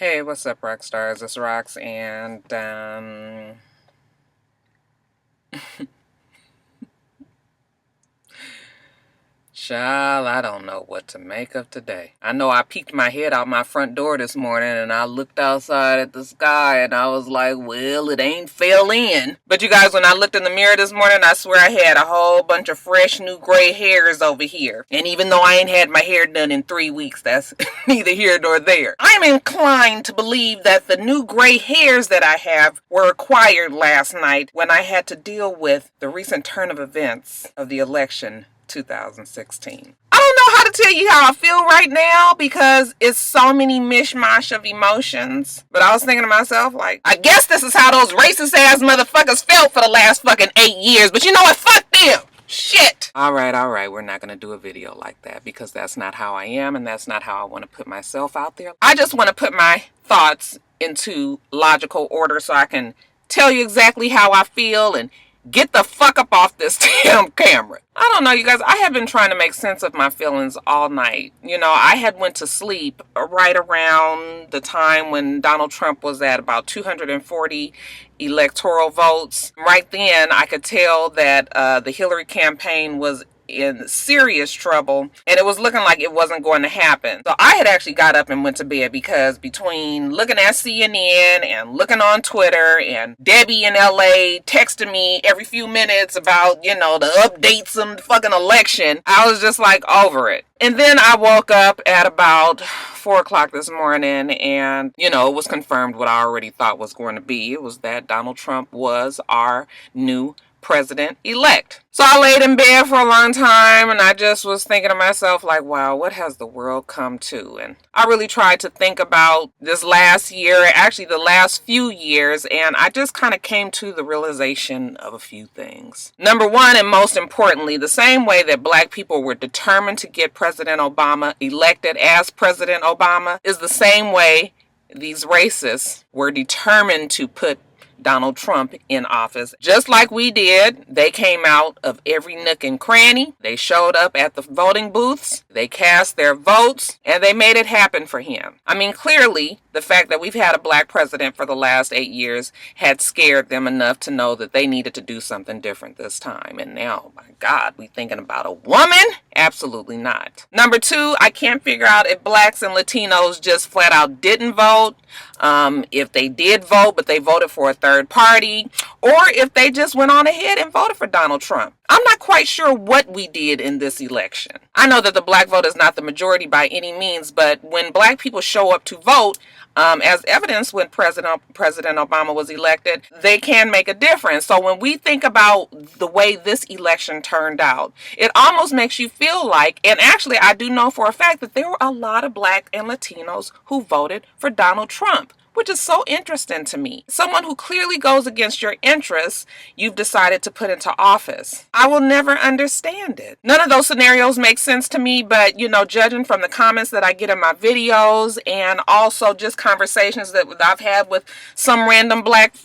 Hey, what's up, Roxstars? It's Rox, and child, I don't know what to make of today. I know I peeked my head out my front door this morning and I looked outside at the sky and I was like, well, it ain't fell in. But you guys, when I looked in the mirror this morning, I swear I had a whole bunch of fresh new gray hairs over here. And even though I ain't had my hair done in 3 weeks, that's neither here nor there. I'm inclined to believe that the new gray hairs that I have were acquired last night when I had to deal with the recent turn of events of the election 2016. I don't know how to tell you how I feel right now because it's so many mishmash of emotions. But I was thinking to myself, like, I guess this is how those racist ass motherfuckers felt for the last fucking 8 years. But you know what? Fuck them. Shit. All right. We're not going to do a video like that because that's not how I am and that's not how I want to put myself out there. I just want to put my thoughts into logical order so I can tell you exactly how I feel and get the fuck up off this damn camera. I don't know, you guys. I have been trying to make sense of my feelings all night. You know, I had went to sleep right around the time when Donald Trump was at about 240 electoral votes. Right then, I could tell that the Hillary campaign was in serious trouble and it was looking like it wasn't going to happen. So I had actually got up and went to bed because between looking at CNN and looking on Twitter and Debbie in LA texting me every few minutes about, you know, the updates on the fucking election, I was just like over it. And then I woke up at about 4 o'clock this morning and, you know, it was confirmed what I already thought was going to be. It was that Donald Trump was our new president-elect. So I laid in bed for a long time and I just was thinking to myself like, wow, what has the world come to? And I really tried to think about this last year, actually the last few years, and I just kind of came to the realization of a few things. Number one, and most importantly, the same way that black people were determined to get President Obama elected as President Obama is the same way these racists were determined to put Donald Trump in office. Just like we did, they came out of every nook and cranny. They showed up at the voting booths. They cast their votes and they made it happen for him. I mean, clearly, the fact that we've had a black president for the last 8 years had scared them enough to know that they needed to do something different this time. And now, my God, we thinking about a woman? Absolutely not. Number two, I can't figure out if blacks and Latinos just flat out didn't vote, if they did vote, but they voted for a third party, or if they just went on ahead and voted for Donald Trump. I'm not quite sure what we did in this election. I know that the black vote is not the majority by any means, but when black people show up to vote, as evidenced when President Obama was elected, they can make a difference. So when we think about the way this election turned out, it almost makes you feel like, and actually I do know for a fact that there were a lot of black and Latinos who voted for Donald Trump, which is so interesting to me. Someone who clearly goes against your interests, you've decided to put into office. I will never understand it. None of those scenarios make sense to me, but, you know, judging from the comments that I get in my videos and also just conversations that I've had with some random black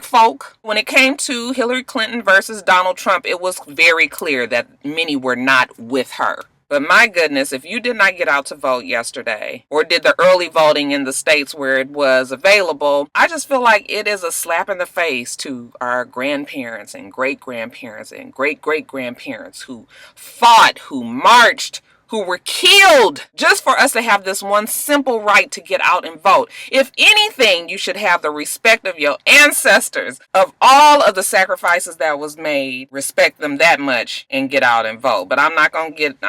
folk, when it came to Hillary Clinton versus Donald Trump, it was very clear that many were not with her. But my goodness, if you did not get out to vote yesterday or did the early voting in the states where it was available, I just feel like it is a slap in the face to our grandparents and great-grandparents and great-great-grandparents who fought, who marched, who were killed just for us to have this one simple right to get out and vote. If anything, you should have the respect of your ancestors, of all of the sacrifices that was made. Respect them that much and get out and vote. But I'm not gonna get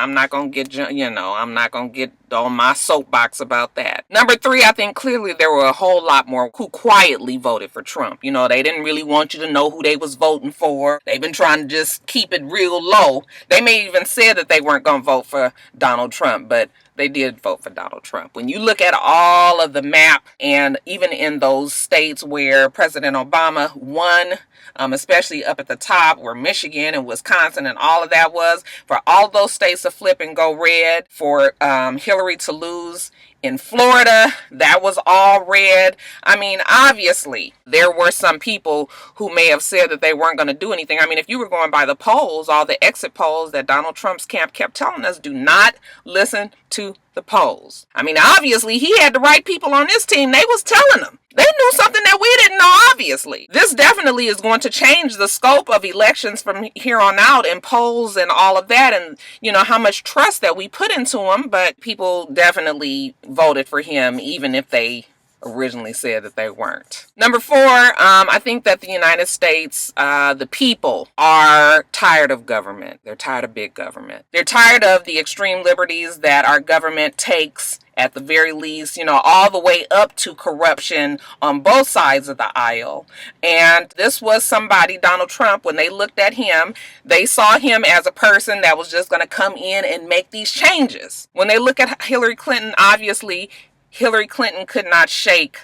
on my soapbox about that. Number three, I think clearly there were a whole lot more who quietly voted for Trump. You know, they didn't really want you to know who they was voting for. They've been trying to just keep it real low. They may even say that they weren't going to vote for Donald Trump, but they did vote for Donald Trump. When you look at all of the map, and even in those states where President Obama won, especially up at the top where Michigan and Wisconsin and all of that was, for all those states to flip and go red, for Hillary to lose In Florida, that was all red. I mean, obviously, there were some people who may have said that they weren't going to do anything. I mean, if you were going by the polls, all the exit polls that Donald Trump's camp kept telling us, do not listen to the polls. I mean, obviously, he had the right people on his team. They was telling him. They knew something that we didn't know, obviously. This definitely is going to change the scope of elections from here on out, and polls and all of that, and, you know, how much trust that we put into him. But people definitely voted for him, even if they originally said that they weren't. Number 4, I think that the United States, the people are tired of government. They're tired of big government. They're tired of the extreme liberties that our government takes, at the very least, you know, all the way up to corruption on both sides of the aisle. And this was somebody, Donald Trump, when they looked at him, they saw him as a person that was just going to come in and make these changes. When they look at Hillary Clinton, obviously, Hillary Clinton could not shake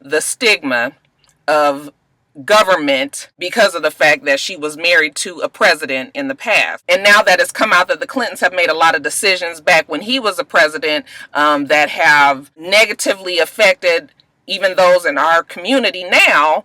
the stigma of government because of the fact that she was married to a president in the past. And now that it's come out that the Clintons have made a lot of decisions back when he was a president that have negatively affected even those in our community now,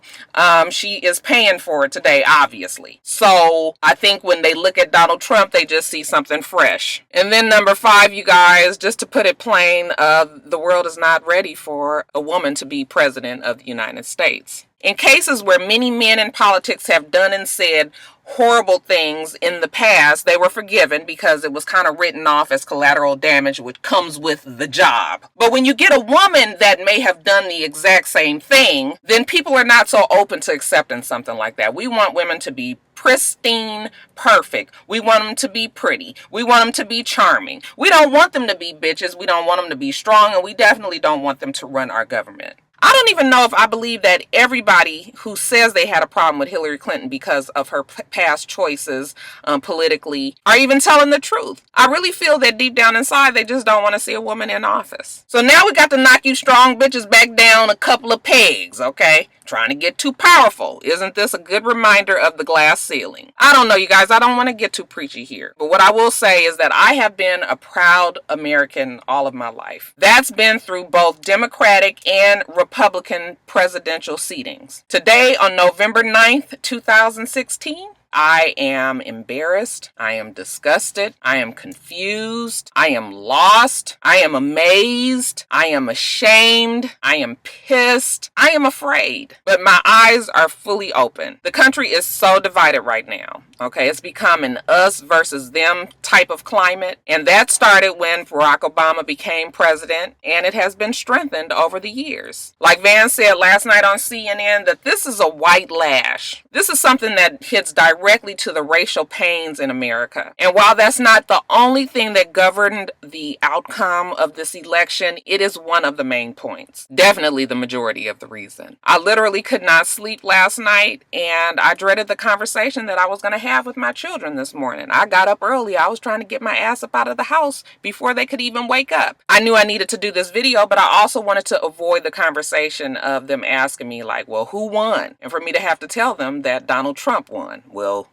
she is paying for it today, obviously. So I think when they look at Donald Trump, they just see something fresh. And then number 5, you guys, just to put it plain, the world is not ready for a woman to be president of the United States. In cases where many men in politics have done and said horrible things in the past, they were forgiven because it was kind of written off as collateral damage, which comes with the job. But when you get a woman that may have done the exact same thing, then people are not so open to accepting something like that. We want women to be pristine, perfect. We want them to be pretty. We want them to be charming. We don't want them to be bitches. We don't want them to be strong, and we definitely don't want them to run our government. I don't even know if I believe that everybody who says they had a problem with Hillary Clinton because of her past choices politically are even telling the truth. I really feel that deep down inside, they just don't want to see a woman in office. So now we got to knock you strong bitches back down a couple of pegs, okay? Trying to get too powerful. Isn't this a good reminder of the glass ceiling? I don't know, you guys. I don't want to get too preachy here. But what I will say is that I have been a proud American all of my life. That's been through both Democratic and Republican presidential seatings. Today, on November 9th, 2016, I am embarrassed. I am disgusted. I am confused. I am lost. I am amazed. I am ashamed. I am pissed. I am afraid. But my eyes are fully open. The country is so divided right now. Okay, it's become an us versus them type of climate. And that started when Barack Obama became president, and it has been strengthened over the years. Like Van said last night on CNN, that this is a white lash. This is something that hits directly to the racial pains in America. And while that's not the only thing that governed the outcome of this election, it is one of the main points. Definitely the majority of the reason. I literally could not sleep last night, and I dreaded the conversation that I was going to have with my children this morning. I got up early. I was trying to get my ass up out of the house before they could even wake up. I knew I needed to do this video, but I also wanted to avoid the conversation of them asking me like, well, who won? And for me to have to tell them that Donald Trump won. Well,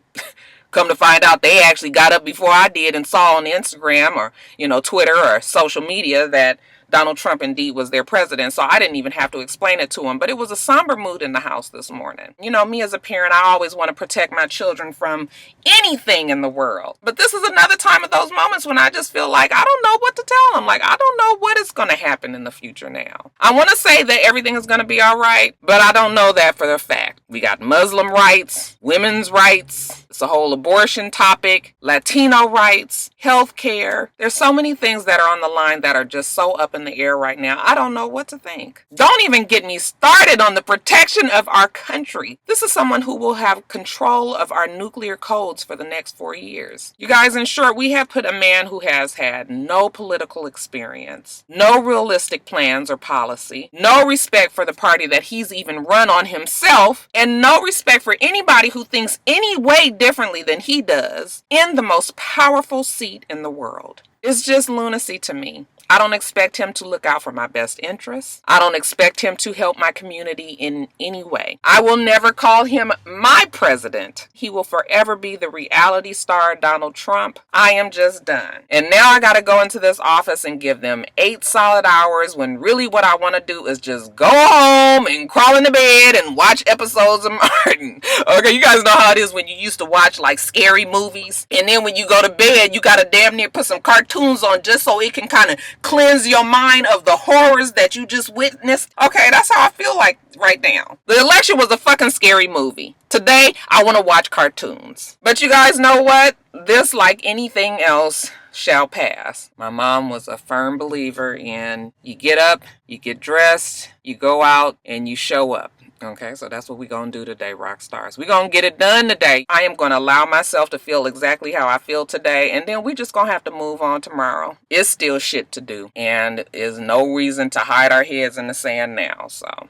come to find out, they actually got up before I did and saw on Instagram or, Twitter or social media that Donald Trump indeed was their president, so I didn't even have to explain it to him. But it was a somber mood in the house this morning. Me as a parent, I always want to protect my children from anything in the world. But this is another time of those moments when I just feel like I don't know what to tell them. Like, I don't know what is going to happen in the future now. I want to say that everything is going to be all right, but I don't know that for a fact. We got Muslim rights, women's rights, it's a whole abortion topic, Latino rights, health care. There's so many things that are on the line that are just so up in the air right now. I don't know what to think. Don't even get me started on the protection of our country. This is someone who will have control of our nuclear codes for the next 4 years. You guys, in short, we have put a man who has had no political experience, no realistic plans or policy, no respect for the party that he's even run on himself, and no respect for anybody who thinks any way differently than he does in the most powerful seat in the world. It's just lunacy to me. I don't expect him to look out for my best interests. I don't expect him to help my community in any way. I will never call him my president. He will forever be the reality star Donald Trump. I am just done. And now I gotta go into this office and give them 8 solid hours when really what I want to do is just go home and crawl into bed and watch episodes of Martin. Okay, you guys know how it is when you used to watch like scary movies, and then when you go to bed, you gotta damn near put some cartoons on just so it can kind of cleanse your mind of the horrors that you just witnessed. Okay, that's how I feel like right now. The election was a fucking scary movie. Today, I want to watch cartoons. But you guys know what? This, like anything else, shall pass. My mom was a firm believer in you get up, you get dressed, you go out, and you show up. Okay, so that's what we're going to do today, Roxstars. We're going to get it done today. I am going to allow myself to feel exactly how I feel today, and then we're just going to have to move on tomorrow. It's still shit to do, and there's no reason to hide our heads in the sand now, so...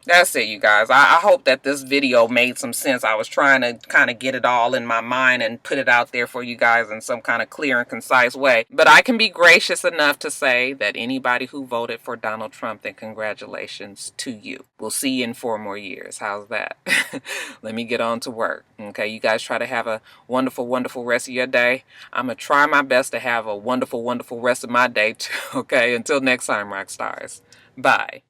That's it, you guys. I hope that this video made some sense. I was trying to kind of get it all in my mind and put it out there for you guys in some kind of clear and concise way. But I can be gracious enough to say that anybody who voted for Donald Trump, then congratulations to you. We'll see you in 4 more years. How's that? Let me get on to work. Okay, you guys try to have a wonderful, wonderful rest of your day. I'm going to try my best to have a wonderful, wonderful rest of my day too. Okay, until next time, Roxstars. Bye.